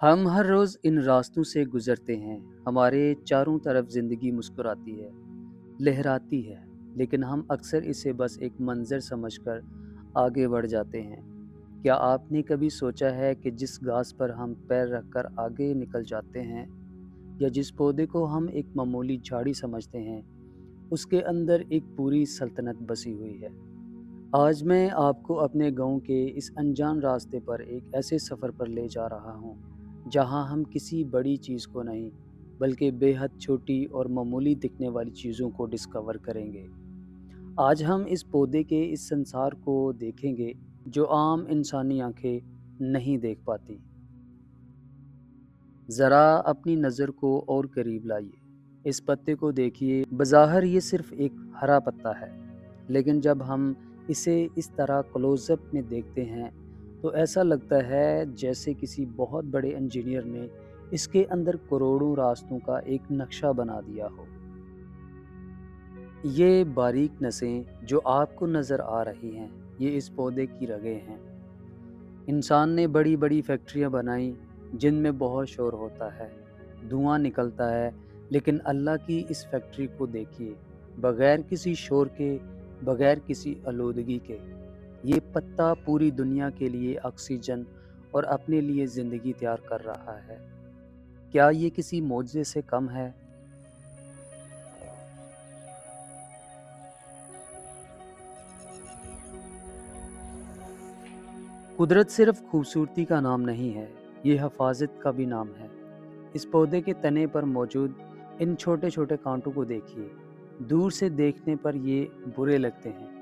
हम हर रोज़ इन रास्तों से गुज़रते हैं। हमारे चारों तरफ ज़िंदगी मुस्कुराती है, लहराती है, लेकिन हम अक्सर इसे बस एक मंज़र समझकर आगे बढ़ जाते हैं। क्या आपने कभी सोचा है कि जिस घास पर हम पैर रखकर आगे निकल जाते हैं या जिस पौधे को हम एक मामूली झाड़ी समझते हैं, उसके अंदर एक पूरी सल्तनत बसी हुई है। आज मैं आपको अपने गाँव के इस अनजान रास्ते पर एक ऐसे सफ़र पर ले जा रहा हूँ, जहाँ हम किसी बड़ी चीज़ को नहीं, बल्कि बेहद छोटी और मामूली दिखने वाली चीज़ों को डिस्कवर करेंगे। आज हम इस पौधे के इस संसार को देखेंगे, जो आम इंसानी आँखें नहीं देख पाती। ज़रा अपनी नज़र को और करीब लाइए। इस पत्ते को देखिए, बज़ाहिर ये सिर्फ़ एक हरा पत्ता है, लेकिन जब हम इसे इस तरह क्लोज़अप में देखते हैं, तो ऐसा लगता है जैसे किसी बहुत बड़े इंजीनियर ने इसके अंदर करोड़ों रास्तों का एक नक्शा बना दिया हो। ये बारीक नसें जो आपको नज़र आ रही हैं, ये इस पौधे की रगें हैं। इंसान ने बड़ी-बड़ी फैक्ट्रियाँ बनाई, जिनमें बहुत शोर होता है, धुआँ निकलता है, लेकिन अल्लाह की इस फैक्ट्री को देखिए, बगैर किसी शोर के, बगैर किसी आलूदगी के। ये पत्ता पूरी दुनिया के लिए ऑक्सीजन और अपने लिए ज़िंदगी तैयार कर रहा है। क्या ये किसी मोज़े से कम है? कुदरत सिर्फ खूबसूरती का नाम नहीं है, ये हिफाज़त का भी नाम है। इस पौधे के तने पर मौजूद इन छोटे-छोटे कांटों को देखिए। दूर से देखने पर ये बुरे लगते हैं,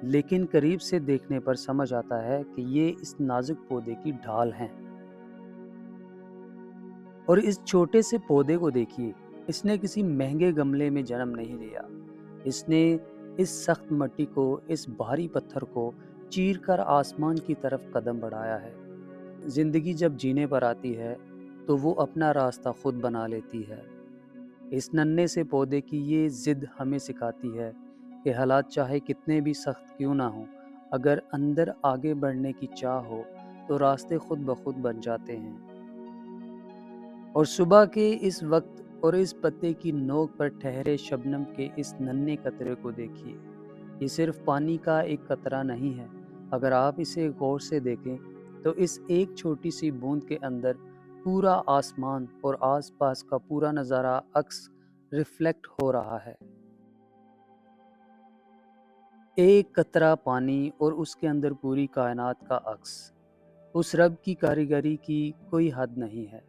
लेकिन करीब से देखने पर समझ आता है कि ये इस नाजुक पौधे की ढाल हैं। और इस छोटे से पौधे को देखिए, इसने किसी महंगे गमले में जन्म नहीं लिया। इसने इस सख्त मिट्टी को, इस भारी पत्थर को चीर कर आसमान की तरफ कदम बढ़ाया है। जिंदगी जब जीने पर आती है, तो वो अपना रास्ता खुद बना लेती है। इस नन्हे से पौधे की ये जिद हमें सिखाती है कि हालात चाहे कितने भी सख्त क्यों ना हो, अगर अंदर आगे बढ़ने की चाह हो, तो रास्ते खुद ब खुद बन जाते हैं। और सुबह के इस वक्त और इस पत्ते की नोक पर ठहरे शबनम के इस नन्हे कतरे को देखिए। ये सिर्फ पानी का एक कतरा नहीं है। अगर आप इसे गौर से देखें, तो इस एक छोटी सी बूंद के अंदर पूरा आसमान और आसपास का पूरा नज़ारा अक्स रिफ्लेक्ट हो रहा है। एक कतरा पानी और उसके अंदर पूरी कायनात का अक्स। उस रब की कारीगरी की कोई हद नहीं है।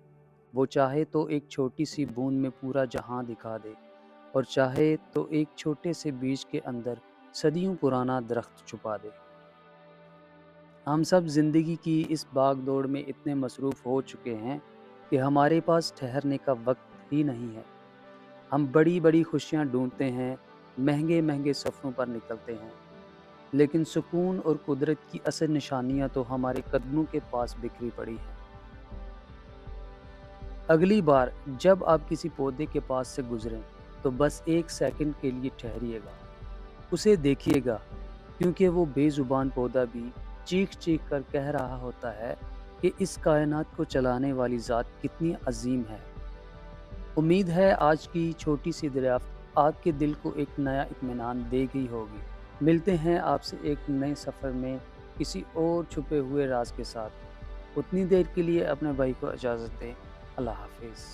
वो चाहे तो एक छोटी सी बूंद में पूरा जहां दिखा दे, और चाहे तो एक छोटे से बीज के अंदर सदियों पुराना दरख्त छुपा दे। हम सब जिंदगी की इस भाग दौड़ में इतने मसरूफ़ हो चुके हैं कि हमारे पास ठहरने का वक्त ही नहीं है। हम बड़ी बड़ी खुशियाँ ढूंढते हैं, महंगे महंगे सफ़रों पर निकलते हैं, लेकिन सुकून और कुदरत की असल निशानियाँ तो हमारे कदमों के पास बिखरी पड़ी हैं। अगली बार जब आप किसी पौधे के पास से गुजरें, तो बस एक सेकंड के लिए ठहरिएगा, उसे देखिएगा, क्योंकि वो बेजुबान पौधा भी चीख चीख कर कह रहा होता है कि इस कायनात को चलाने वाली ज़ात कितनी अजीम है। उम्मीद है आज की छोटी सी दरियाफ्त आपके दिल को एक नया इत्मीनान दे गई होगी। मिलते हैं आपसे एक नए सफ़र में किसी और छुपे हुए राज के साथ। उतनी देर के लिए अपने भाई को इजाज़त दें। अल्लाह हाफिज़।